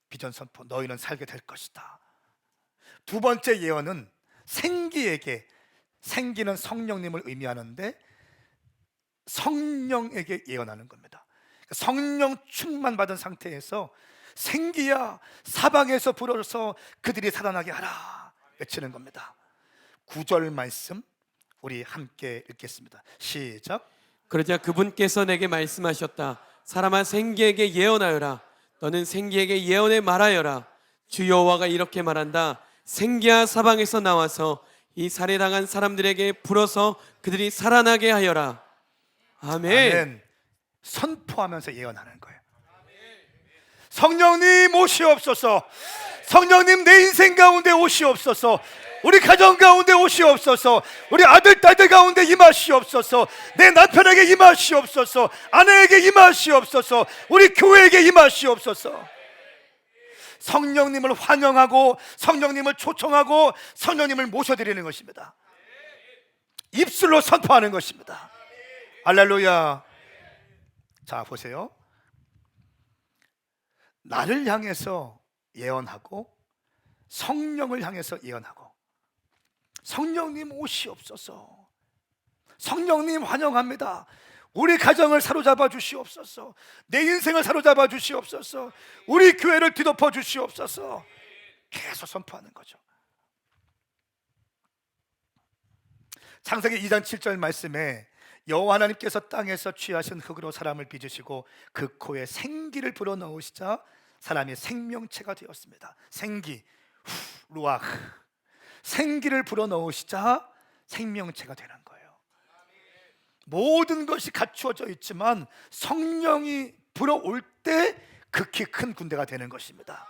비전 선포. 너희는 살게 될 것이다. 두 번째 예언은 생기에게, 생기는 성령님을 의미하는데 성령에게 예언하는 겁니다. 성령 충만 받은 상태에서 생기야 사방에서 불어서 그들이 살아나게 하라 외치는 겁니다. 9절 말씀 우리 함께 읽겠습니다. 시작. 그러자 그분께서 내게 말씀하셨다. 사람아, 생기에게 예언하여라. 너는 생기에게 예언해 말하여라. 주 여호와가 이렇게 말한다. 생기야 사방에서 나와서 이 살해당한 사람들에게 불어서 그들이 살아나게 하여라. 아멘. 아멘. 선포하면서 예언하는 거예요. 성령님 오시옵소서. 성령님 내 인생 가운데 오시옵소서. 우리 가정 가운데 오시옵소서. 우리 아들 딸들 가운데 임하시옵소서. 내 남편에게 임하시옵소서. 아내에게 임하시옵소서. 우리 교회에게 임하시옵소서. 성령님을 환영하고 성령님을 초청하고 성령님을 모셔드리는 것입니다. 입술로 선포하는 것입니다. 할렐루야. 자, 보세요. 나를 향해서 예언하고 성령을 향해서 예언하고, 성령님 오시옵소서. 성령님 환영합니다. 우리 가정을 사로잡아 주시옵소서. 내 인생을 사로잡아 주시옵소서. 우리 교회를 뒤덮어 주시옵소서. 계속 선포하는 거죠. 창세기 2장 7절 말씀에 여호와 하나님께서 땅에서 취하신 흙으로 사람을 빚으시고 그 코에 생기를 불어넣으시자 사람이 생명체가 되었습니다. 생기, 루아흐, 생기를 불어넣으시자 생명체가 되는 거예요. 모든 것이 갖추어져 있지만 성령이 불어올 때 극히 큰 군대가 되는 것입니다.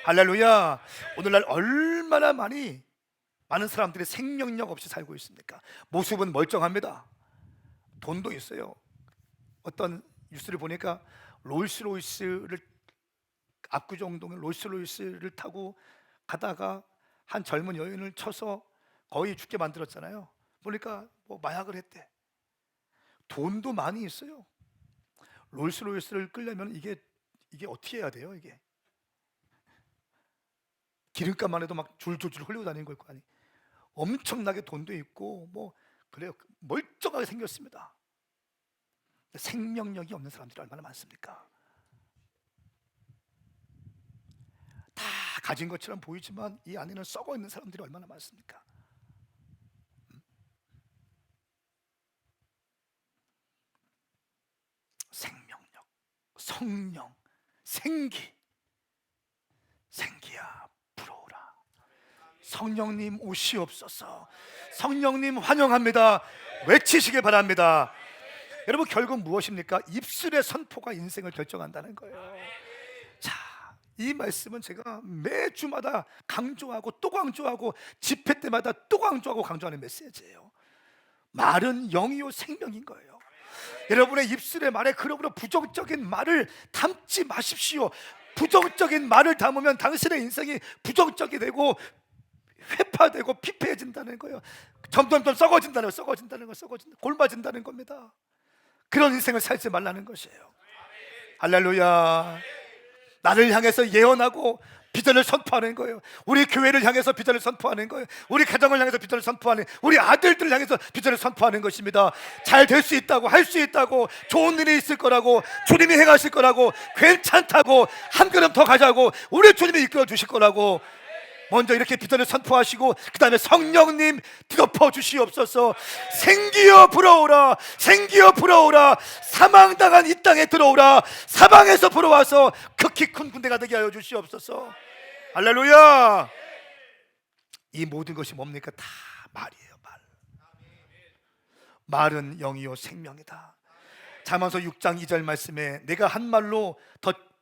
할렐루야. 오늘날 얼마나 많은 사람들이 생명력 없이 살고 있습니까? 모습은 멀쩡합니다. 돈도 있어요. 어떤 뉴스를 보니까 롤스로이스를, 압구정동에 롤스로이스를 타고 가다가 한 젊은 여인을 쳐서 거의 죽게 만들었잖아요. 보니까 뭐 마약을 했대. 돈도 많이 있어요. 롤스로이스를 끌려면 이게 어떻게 해야 돼요? 이게 기름값만 해도 막 줄줄줄 흘리고 다니는 걸 거 아니. 엄청나게 돈도 있고 뭐 그래요. 멀쩡하게 생겼습니다. 생명력이 없는 사람들이 얼마나 많습니까? 다 가진 것처럼 보이지만 이 안에는 썩어 있는 사람들이 얼마나 많습니까? 생명력, 성령, 생기야 불어오라. 성령님 오시옵소서. 성령님 환영합니다. 외치시기 바랍니다. 여러분, 결국 무엇입니까? 입술의 선포가 인생을 결정한다는 거예요. 자, 이 말씀은 제가 매주마다 강조하고 또 강조하고 집회 때마다 또 강조하고 강조하는 메시지예요. 말은 영이요 생명인 거예요. 여러분의 입술의 말에 그러므로 부정적인 말을 담지 마십시오. 부정적인 말을 담으면 당신의 인생이 부정적이 되고 회파되고 피폐해진다는 거예요. 점점점 썩어진다는 거, 골마진다는 겁니다. 그런 인생을 살지 말라는 것이에요. 할렐루야. 나를 향해서 예언하고 비전을 선포하는 거예요. 우리 교회를 향해서 비전을 선포하는 거예요. 우리 가정을 향해서 비전을 선포하는, 우리 아들들을 향해서 비전을 선포하는 것입니다. 잘 될 수 있다고, 할 수 있다고, 좋은 일이 있을 거라고, 주님이 행하실 거라고, 괜찮다고, 한 걸음 더 가자고, 우리 주님이 이끌어 주실 거라고 먼저 이렇게 비전을 선포하시고, 그 다음에 성령님 덮어 주시옵소서. 생기어 불어오라, 생기어 불어오라. 사망당한 이 땅에 들어오라. 사방에서 불어와서 극히 큰 군대가 되게 하여 주시옵소서. 할렐루야. 이 모든 것이 뭡니까? 다 말이에요. 말은 영이요 생명이다. 잠언서 6장 2절 말씀에 내가 한 말로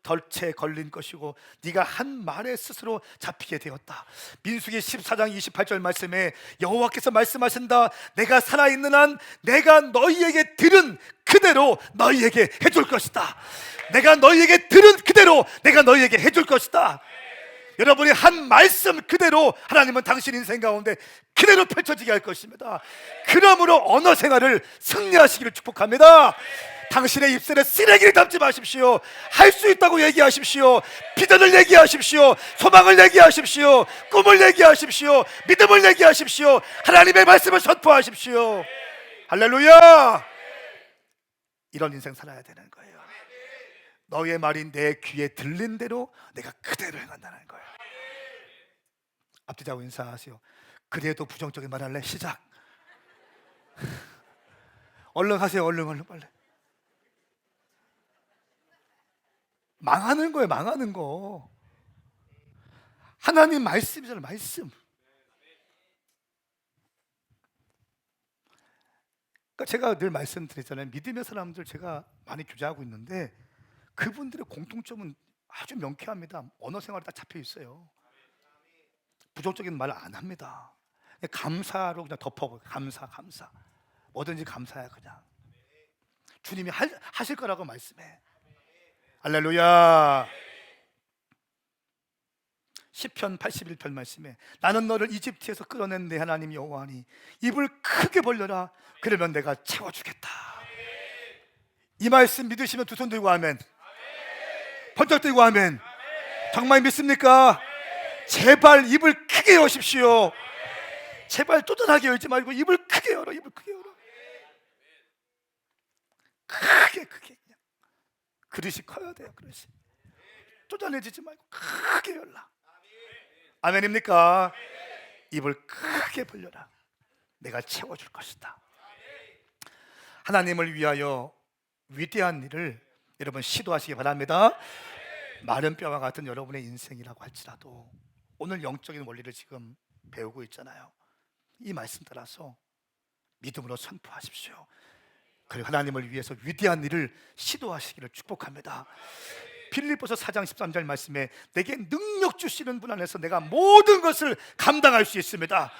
덫에 걸린 것이고 네가 한 말에 스스로 잡히게 되었다. 민수기 14장 28절 말씀에 여호와께서 말씀하신다. 내가 살아있는 한 내가 너희에게 들은 그대로 너희에게 해줄 것이다. 내가 너희에게 들은 그대로 내가 너희에게 해줄 것이다. 여러분이 한 말씀 그대로 하나님은 당신 인생 가운데 그대로 펼쳐지게 할 것입니다. 그러므로 언어 생활을 승리하시기를 축복합니다. 당신의 입술에 쓰레기를 담지 마십시오. 할 수 있다고 얘기하십시오. 비전을 얘기하십시오. 소망을 얘기하십시오. 꿈을 얘기하십시오. 믿음을 얘기하십시오. 하나님의 말씀을 선포하십시오. 할렐루야. 이런 인생 살아야 되는 거예요. 너의 말이 내 귀에 들린 대로 내가 그대로 행한다는 거예요. 앞뒤자고 인사하세요. 그래도 부정적인 말 할래? 시작. 얼른 하세요. 얼른 빨리. 망하는 거예요. 망하는 거. 하나님 말씀이잖아요. 말씀. 그러니까 제가 늘 말씀드리잖아요. 믿음의 사람들 제가 많이 교제하고 있는데 그분들의 공통점은 아주 명쾌합니다. 언어 생활이 다 잡혀 있어요. 부정적인 말을 안 합니다. 감사로 그냥 덮어버려요. 감사. 뭐든지 감사해. 그냥 주님이 하실 거라고 말씀해. 할렐루야. 시편 81편 말씀에 나는 너를 이집트에서 끌어낸 내 하나님 여호와니 입을 크게 벌려라. 그러면 내가 채워주겠다. 이 말씀 믿으시면 두 손 들고 아멘. 번쩍 들고 아멘. 정말 믿습니까? 제발 입을 크게 여십시오. 제발 쪼잔하게 열지 말고 입을 크게 열어. 입을 크게 열어. 크게 그냥 그릇이 커야 돼요. 그릇이 쪼잔해지지 말고 크게 열라. 아멘입니까? 입을 크게 벌려라. 내가 채워줄 것이다. 하나님을 위하여 위대한 일을 여러분 시도하시기 바랍니다. 마른 뼈와 같은 여러분의 인생이라고 할지라도 오늘 영적인 원리를 지금 배우고 있잖아요. 이 말씀 따라서 믿음으로 선포하십시오. 그리고 하나님을 위해서 위대한 일을 시도하시기를 축복합니다. 빌립보서 4장 13절 말씀에 내게 능력 주시는 분 안에서 내가 모든 것을 감당할 수 있습니다.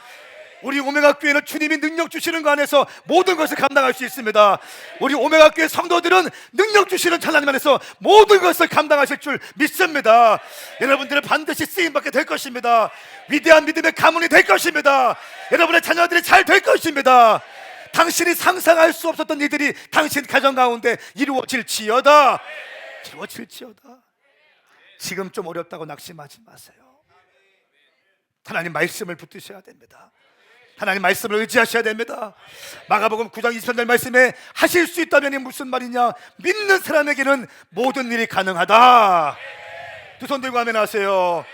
우리 오메가 교회는 주님이 능력 주시는 거 안에서 모든 것을 감당할 수 있습니다. 우리 오메가 교회 성도들은 능력 주시는 하나님 안에서 모든 것을 감당하실 줄 믿습니다. 여러분들은 반드시 쓰임받게 될 것입니다. 위대한 믿음의 가문이 될 것입니다. 여러분의 자녀들이 잘 될 것입니다. 당신이 상상할 수 없었던 일들이 당신 가정 가운데 이루어질지어다. 지금 좀 어렵다고 낙심하지 마세요. 하나님 말씀을 붙드셔야 됩니다. 하나님 말씀을 의지하셔야 됩니다. 마가복음 9장 20절 말씀에 하실 수 있다면 무슨 말이냐? 믿는 사람에게는 모든 일이 가능하다. 두 손 들고 아멘 하세요.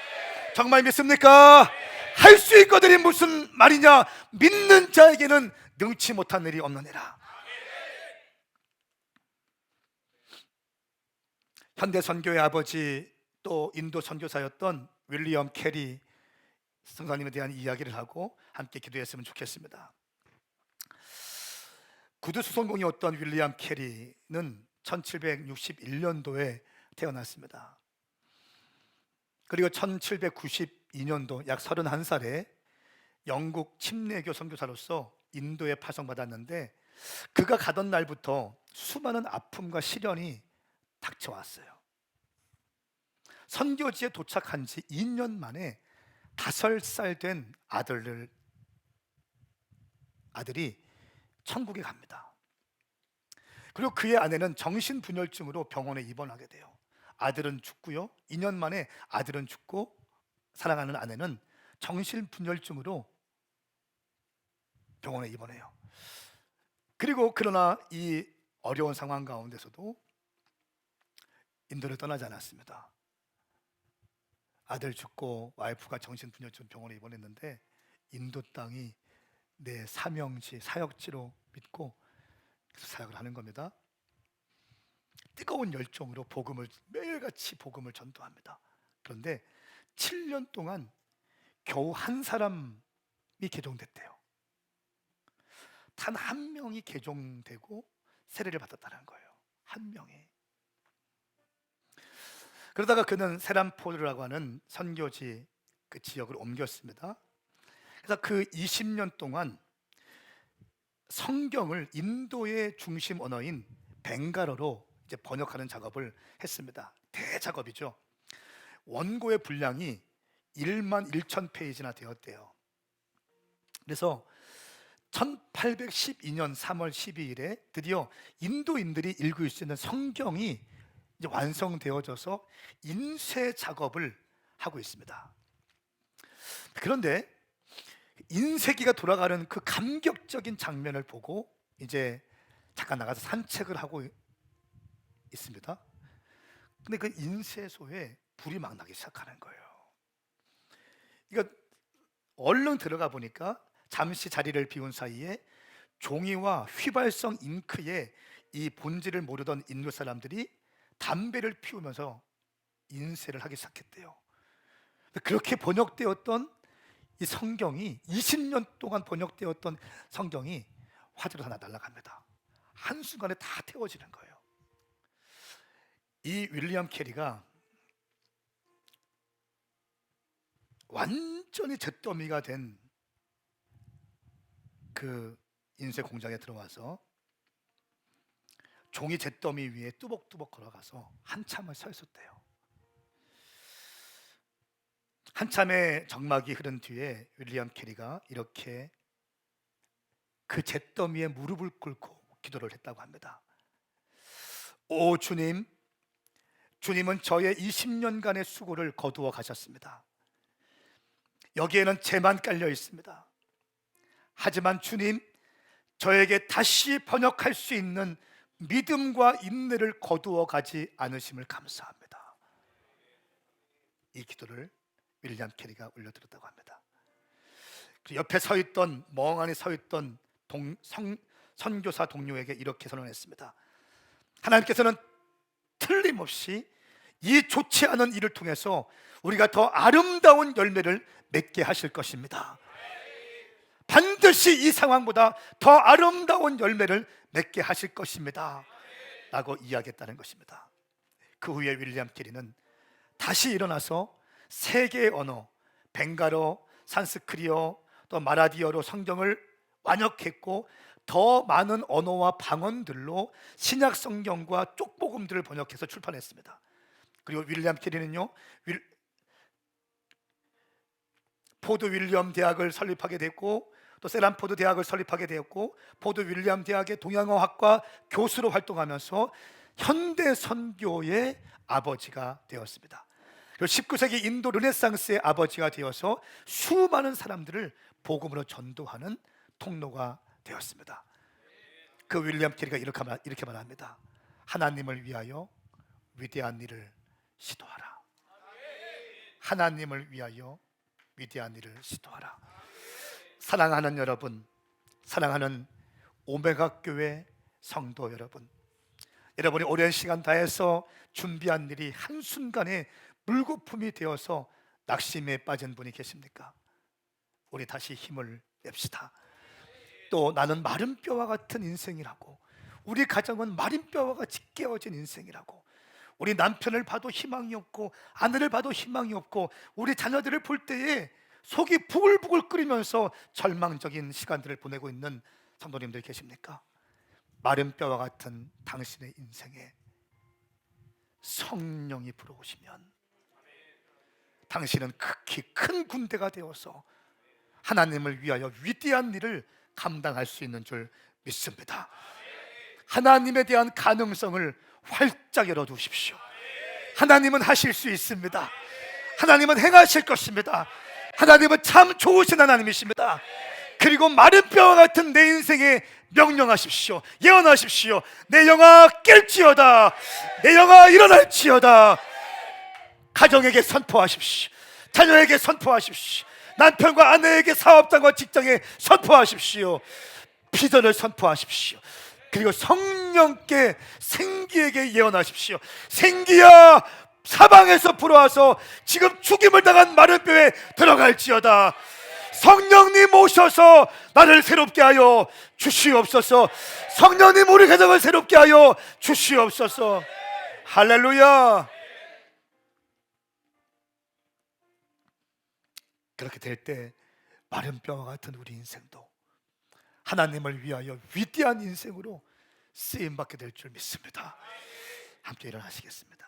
정말 믿습니까? 할 수 있거든이 무슨 말이냐? 믿는 자에게는 능치 못한 일이 없느니라. 현대 선교의 아버지 또 인도 선교사였던 윌리엄 캐리 성사님에 대한 이야기를 하고 함께 기도했으면 좋겠습니다. 구두 수송공이었던 윌리엄 캐리는 1761년도에 태어났습니다. 그리고 1792년도 약 31살에 영국 침례교 선교사로서 인도에 파송받았는데 그가 가던 날부터 수많은 아픔과 시련이 닥쳐왔어요. 선교지에 도착한 지 2년 만에 5살 된 아들이 천국에 갑니다. 그리고 그의 아내는 정신분열증으로 병원에 입원하게 돼요. 아들은 죽고요. 2년 만에 아들은 죽고 사랑하는 아내는 정신분열증으로 병원에 입원해요. 그리고 그러나 이 어려운 상황 가운데서도 인도를 떠나지 않았습니다. 아들 죽고 와이프가 정신분열증 병원에 입원했는데 인도 땅이 내 사명지, 사역지로 믿고 그래서 사역을 하는 겁니다. 뜨거운 열정으로 매일같이 복음을 전도합니다. 그런데 7년 동안 겨우 한 사람이 개종됐대요. 단 한 명이 개종되고 세례를 받았다는 거예요. 한 명이. 그러다가 그는 세란포르라고 하는 선교지 그 지역을 옮겼습니다. 그래서 그 20년 동안 성경을 인도의 중심 언어인 벵갈어로 이제 번역하는 작업을 했습니다. 대작업이죠. 원고의 분량이 1만 1천 페이지나 되었대요. 그래서 1812년 3월 12일에 드디어 인도인들이 읽을 수 있는 성경이 이제 완성되어져서 인쇄 작업을 하고 있습니다. 그런데 인쇄기가 돌아가는 그 감격적인 장면을 보고 이제 잠깐 나가서 산책을 하고 있습니다. 근데 그 인쇄소에 불이 막 나기 시작하는 거예요. 이거 얼른 들어가 보니까 잠시 자리를 비운 사이에 종이와 휘발성 잉크의 이 본질을 모르던 인도 사람들이 담배를 피우면서 인쇄를 하기 시작했대요. 그렇게 번역되었던 이 성경이 20년 동안 번역되었던 성경이 화재로 하나 날아갑니다. 한순간에 다 태워지는 거예요. 이 윌리엄 캐리가 완전히 잿더미가 된 그 인쇄 공장에 들어와서 종이 잿더미 위에 뚜벅뚜벅 걸어가서 한참을 서 있었대요. 한참의 정막이 흐른 뒤에 윌리엄 캐리가 이렇게 그 잿더미에 무릎을 꿇고 기도를 했다고 합니다. 오 주님, 주님은 저의 20년간의 수고를 거두어 가셨습니다. 여기에는 죄만 깔려 있습니다. 하지만 주님, 저에게 다시 번역할 수 있는 믿음과 인내를 거두어 가지 않으심을 감사합니다. 이 기도를 윌리엄 캐리가 올려드렸다고 합니다. 옆에 서 있던 멍하니 서 있던 선교사 동료에게 이렇게 선언했습니다. 하나님께서는 틀림없이 이 좋지 않은 일을 통해서 우리가 더 아름다운 열매를 맺게 하실 것입니다. 반드시 이 상황보다 더 아름다운 열매를 맺게 하실 것입니다 라고 이야기했다는 것입니다. 그 후에 윌리엄 캐리는 다시 일어나서 세 개의 언어, 벵갈어, 산스크리어, 또 마라디어로 성경을 완역했고 더 많은 언어와 방언들로 신약 성경과 쪽복음들을 번역해서 출판했습니다. 그리고 윌리엄 캐리는요, 포드 윌리엄 대학을 설립하게 됐고 또 세란포드 대학을 설립하게 되었고 포드 윌리엄 대학의 동양어학과 교수로 활동하면서 현대 선교의 아버지가 되었습니다. 그리고 19세기 인도 르네상스의 아버지가 되어서 수많은 사람들을 복음으로 전도하는 통로가 되었습니다. 그 윌리엄 캐리가 이렇게 말합니다. 하나님을 위하여 위대한 일을 시도하라. 하나님을 위하여 위대한 일을 시도하라. 사랑하는 여러분, 사랑하는 오메가 교회 성도 여러분, 여러분이 오랜 시간 다해서 준비한 일이 한순간에 물거품이 되어서 낙심에 빠진 분이 계십니까? 우리 다시 힘을 냅시다. 또 나는 마른 뼈와 같은 인생이라고, 우리 가정은 마른 뼈와 같이 깨어진 인생이라고, 우리 남편을 봐도 희망이 없고 아내를 봐도 희망이 없고 우리 자녀들을 볼 때에 속이 부글부글 끓이면서 절망적인 시간들을 보내고 있는 성도님들 계십니까? 마른 뼈와 같은 당신의 인생에 성령이 불어오시면 당신은 극히 큰 군대가 되어서 하나님을 위하여 위대한 일을 감당할 수 있는 줄 믿습니다. 하나님에 대한 가능성을 활짝 열어두십시오. 하나님은 하실 수 있습니다. 하나님은 행하실 것입니다. 하나님은 참 좋으신 하나님이십니다. 그리고 마른 뼈와 같은 내 인생에 명령하십시오. 예언하십시오. 내 영아 깰지어다. 내 영아 일어날지어다. 가정에게 선포하십시오. 자녀에게 선포하십시오. 남편과 아내에게 사업장과 직장에 선포하십시오. 비전을 선포하십시오. 그리고 성령께 생기에게 예언하십시오. 생기야, 사방에서 불어와서 지금 죽임을 당한 마른 뼈에 들어갈지어다. 성령님 오셔서 나를 새롭게 하여 주시옵소서. 성령님 우리 가정을 새롭게 하여 주시옵소서. 할렐루야. 그렇게 될 때 마른 뼈와 같은 우리 인생도 하나님을 위하여 위대한 인생으로 쓰임받게 될 줄 믿습니다. 함께 일어나시겠습니다.